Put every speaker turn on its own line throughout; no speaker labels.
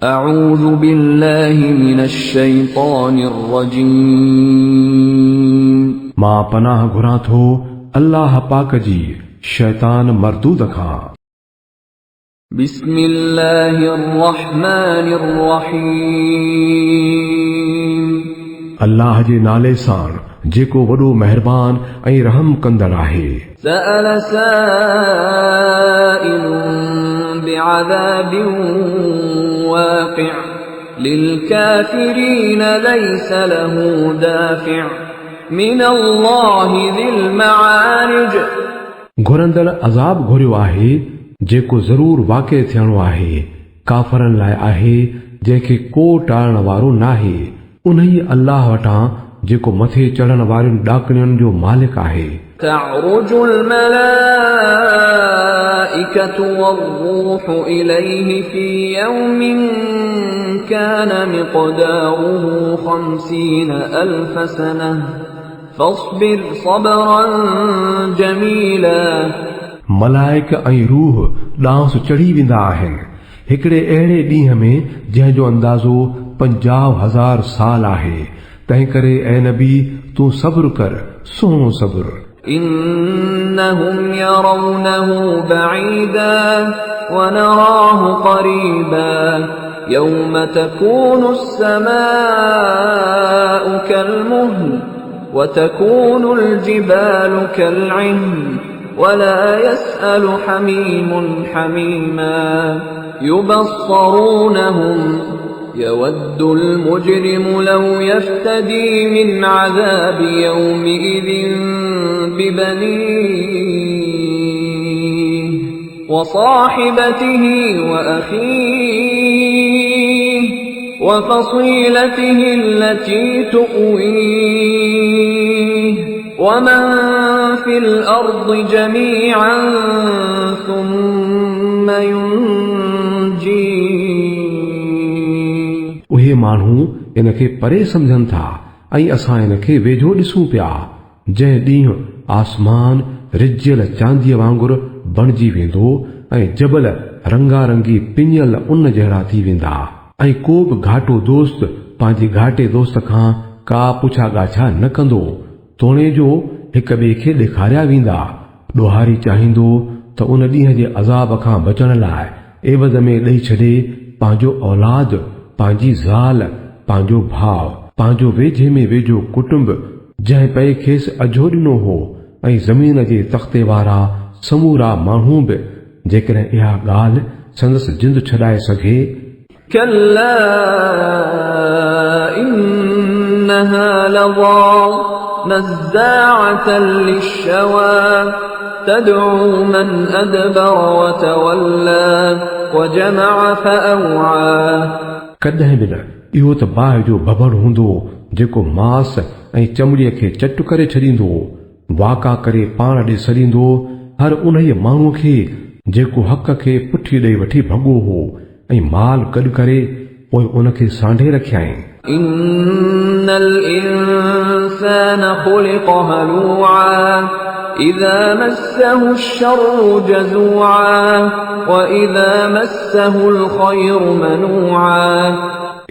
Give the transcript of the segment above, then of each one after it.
अऊज़ु बिल्लाहि मिनश शैतानिर रजीम।
मां पनाह घुरां थो अल्लाह पाक जी शैतान मरदूद खां।
बिस्मिल्लाहिर रहमानिर रहीम।
अल्लाह जे नाले सां जेको वॾो मेहरबान ऐं रहम कंदड़ आहे।
सअल साइलुन बिअज़ाबिन वाक़िअ लिलकाफ़िरीन लैस लहू दाफ़िअ मिनल्लाहि ज़िल मआरिज।
घुरंदड़ अज़ाब घुरियो आहे जेको ज़रूर वाक़े थियणो आहे, काफ़रनि लाइ आहे जंहिंखे को टालण वारो नाहे। उन्ही अल्लाह वटां जेको मथे चढ़ण वारियुनि ॾाकणियुनि जो मालिक आहे।
तअरुजुल मलाइकतु वर्रूहु इलैहि फी यौमिन कान मिक़दारुहु 50 अल्फ सनह फस्बिर सबरन जमीला।
मलाइक ऐं रूह ॾांहुं चढ़ी वेंदा आहिनि हिकिड़े अहिड़े ॾींहं में जंहिंजो अंदाज़ो 50,000 साल आहे। तंहिं करे ऐ नबी तूं सब्र कर, सुहिणो सब्र।
इन्नहुम यरौनहु बईदा व नराहु करीबा यौम तकूनु अस्समाउ कल्मुह्ल व तकूनु अलजिबालु कल्इह्न वला यसअलु हमीमुन हमीमा युबस्सरूनहुम यवद्दुल मुजरिमु लौ यफ्तदी मिन अज़ाबि यौमिइज़िन बिबनीहि व साहिबतिहि व अखीहि व फसीलतिहि अल्लती तुअवीहि व मन फिल अर्दि जमीअन सुम्म युनजीहि।
उहे माण्हू इनखे परे सम्झनि था ऐं असां इनखे वेझो ॾिसूं पिया। जंहिं ॾींहुं आसमान रिजियल चांदीअ वांगुरु बणिजी वेंदो ऐं जबल रंगारंगी पिञल उन जहिड़ा थी वेंदा ऐं को बि घाटो दोस्त पंहिंजे घाटे दोस्त खां का पुछा ॻाछा न कंदो। तोणे जो हिक ॿिए खे ॾेखारिया वेंदा। ॾोहारी चाहींदो त उन ॾींहं जे अज़ाब खां बचण लाइ एवज़ में ॾेई छॾे पंहिंजो औलाद, पंहिंजी ज़ाल, पंहिंजो भाउ, पंहिंजो वेझे में वेझो कुटुंब जंहिं पए खेसि अझो ॾिनो हो ऐं ज़मीन जे तख़्ते वारा समूरा माण्हू बि जेकॾहिं इहा ॻाल्हि संदसि जिंद छॾाए सघे।
कल्ला इन्नहा लज़ा नज़्ज़ाअतन लिश्शवा तदउ मन अदबर व तवल्ला व जमअ फअवआ।
कॾहिं बि न इहो त बाहि जो भभड़ हूंदो जेको मांस ऐं चमड़ीअ खे चटु करे छॾींदो, वाका करे पाण ॾे सड़ींदो हर उन्हीअ माण्हूअ खे जेको हक़ खे पुठी ॾेई वठी भॻो हो ऐं माल गॾु करे पोइ उनखे सांढे रखियाईं।
इन्नल इंसान खुलिक़ हलूआ इज़ा मस्सहु अश्शर्रु जज़ूआ व इज़ा मस्सहुल ख़ैरु मनूआ।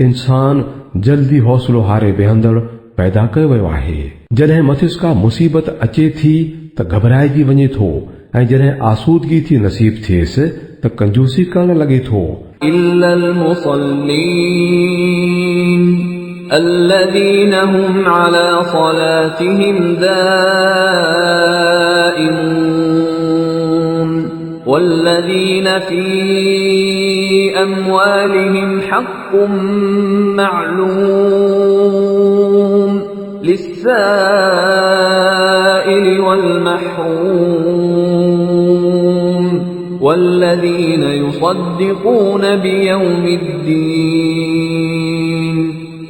इंसान
जल्दी हौसलो हारे वेहंदड़ पैदा कयो वियो आहे। जॾहिं मथिस का मुसीबत अचे थी त घबराइजी वञे थो ऐं जॾहिं आसूदगी थी नसीब थिएसि त कंजूसी करण लॻे थो।
इल्लल मुसल्लीन الذين هم على صلاتهم دائمون والذين في أموالهم حق معلوم للسائل والمحروم والذين يصدقون بيوم الدين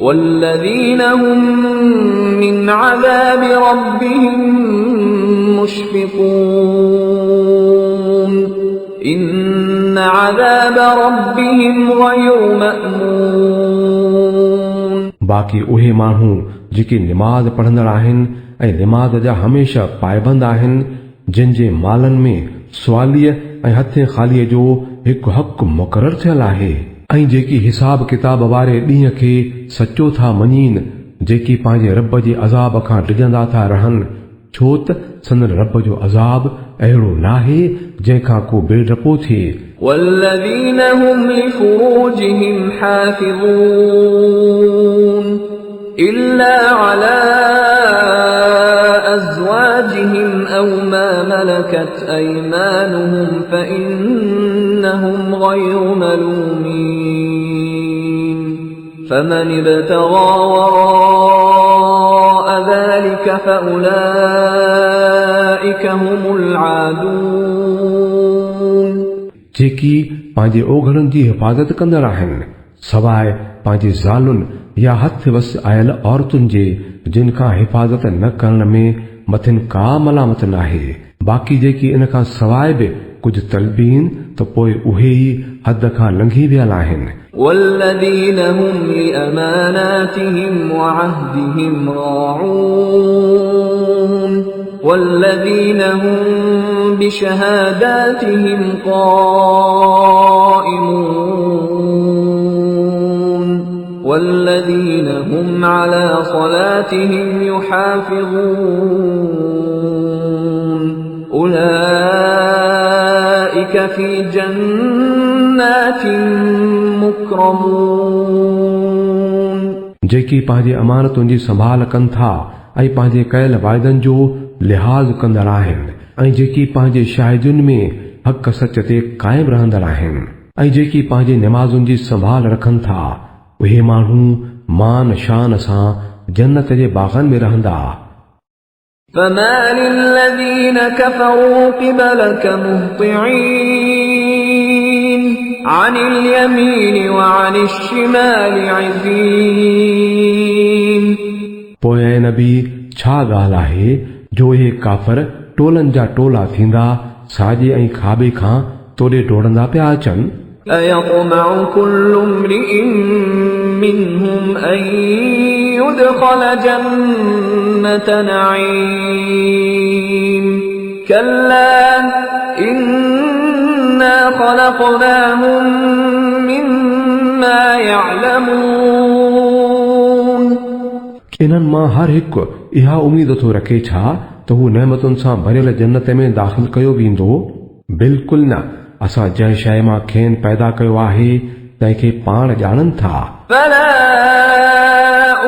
والذين هم من عذاب ربهم مشفقون إن عذاب ربهم غير مأمون।
बाक़ी उहे माण्हू जेके निमाज़ पढ़ंदड़ आहिनि ऐं निमाज़ जा हमेशा पाइबंद आहिनि, जिन जे मालनि में सवालीअ ऐं हथे ख़ालीअ जो हिकु हक़ मुक़ररु थियल आहे, ऐं जेकी हिसाब किताब वारे ॾींहं खे सचो था मञीनि, जेकी पंहिंजे रब जे अज़ाब खां डिॼंदा था रहनि, छो त संदन रब जो अज़ाब अहिड़ो नाहे जंहिंखां को बेडपो थिए।
والذين هم لفروجهم حافظون إلا على أزواجهم أو ما ملكت أيمانهم فإنهم غير ملومين فمن ابتغى وراء ذلك فأولئك هم العادون
जेकी पंहिंजे ओघड़नि जी हिफ़ाज़त कंदड़ आहिनि सवाइ पंहिंजे ज़ालुनि या हथ वस आयल औरतुनि जे, जिन खां हिफ़ाज़त न करण में मथिन का मलामत नाहे। बाक़ी जेकी इन खां सवाइ बि कुझु तलबीन त पोइ उहे ई हद खां लंघी वियल आहिनि।
والذين هم لأماناتهم وعهدهم راعون والذين هم بشهاداتهم قائمون والذين هم على صلاتهم يحافظون أولئك في جنات مكرمون
जेकी पंहिंजे अमानतुनि जी संभाल कनि था ऐं पंहिंजे कयल वाइदनि जो लिहाज़ कंदड़ आहिनि ऐं जेकी पंहिंजे शाहिदुनि में हक़ सच ते क़ाइम रहंदड़ आहिनि ऐं जेकी पंहिंजे निमाज़ुनि जी संभाल रखनि था, उहे माण्हू मान शान सां जन्नत जे बाग़नि में रहंदा।
فما للذين كفروا قبلك مهطعين عن اليمين وعن الشمال عزين
पोइ नबी छा ॻाल्हि आहे जो इहे काफ़र टोलनि जा टोला थींदा साॼे ऐं खाॿे खां तोॾे डोड़ंदा पिया अचनि।
أيطمع كل امرئ منهم أن يدخل جنة نعيم كلا إنا خلقناهم مما يعلمون
इन्हनि मां हर हिकु इहा उम्मीद थो रखे छा त हू नेमतुनि सां भरियल जन्नत में दाख़िल कयो वेंदो? बिल्कुलु न। असां जंहिं शइ मां खेनि पैदा कयो आहे तंहिंखे पाण ॼाणनि था।
فلا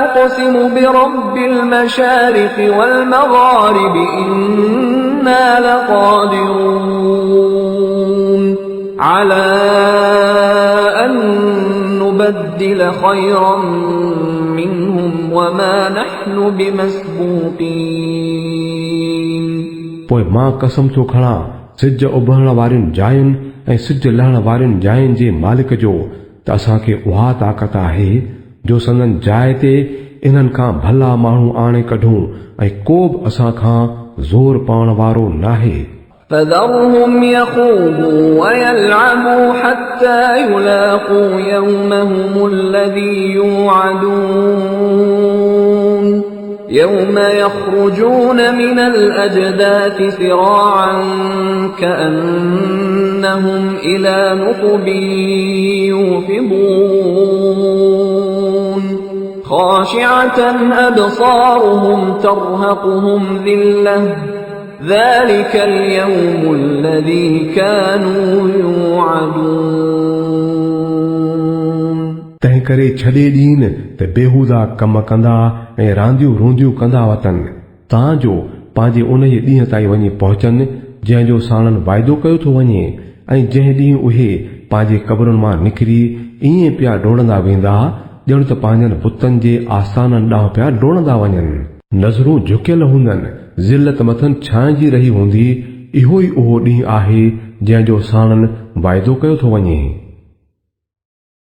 أقسم برب المشارق والمغارب إنا لقادرون على أن نبدل خيرا منهم وما نحن بمسبوقين
पोइ मां कसम थो खणां सिज उभरण वारियुनि जायुनि ऐं सिज लहण वारियुनि जायुनि जे मालिक जो त असांखे उहा ताक़त आहे जो संदन जाइ ते इन्हनि खां भला माण्हू आणे कढूं ऐं को बि असां खां ज़ोर पाइण वारो नाहे।
فذرهم يخوضوا ويلعبوا حتى يلاقوا يومهم الذي يوعدون يوم يخرجون من الأجداث سراعا كأنهم إلى نصب يوفضون خاشعة أبصارهم ترهقهم ذلة ذلك اليوم الذي كانوا يوعدون
तंहिं करे छॾे ॾीन त बेहूदा कम कंदा ऐं रांदियूं रूंदियूं कंदा वतनि तां जो पंहिंजे उन ई ॾींहं ताईं वञी पहुचनि जंहिंजो साणनि वाइदो कयो थो वञे ऐं जंहिं ॾींहुं उहे पंहिंजे क़बरुनि मां निकिरी ईअं पिया डोड़ंदा वेंदा ॼण त पंहिंजनि बुतनि जे आस्थाननि ॾांहुं पिया डोड़ंदा वञनि। नज़रूं झुकियल हूंदनि, ज़िलत मथनि छांइजी रही हूंदी। इहो ई उहो ॾींहुं आहे जंहिंजो साणनि वाइदो कयो थो वञे।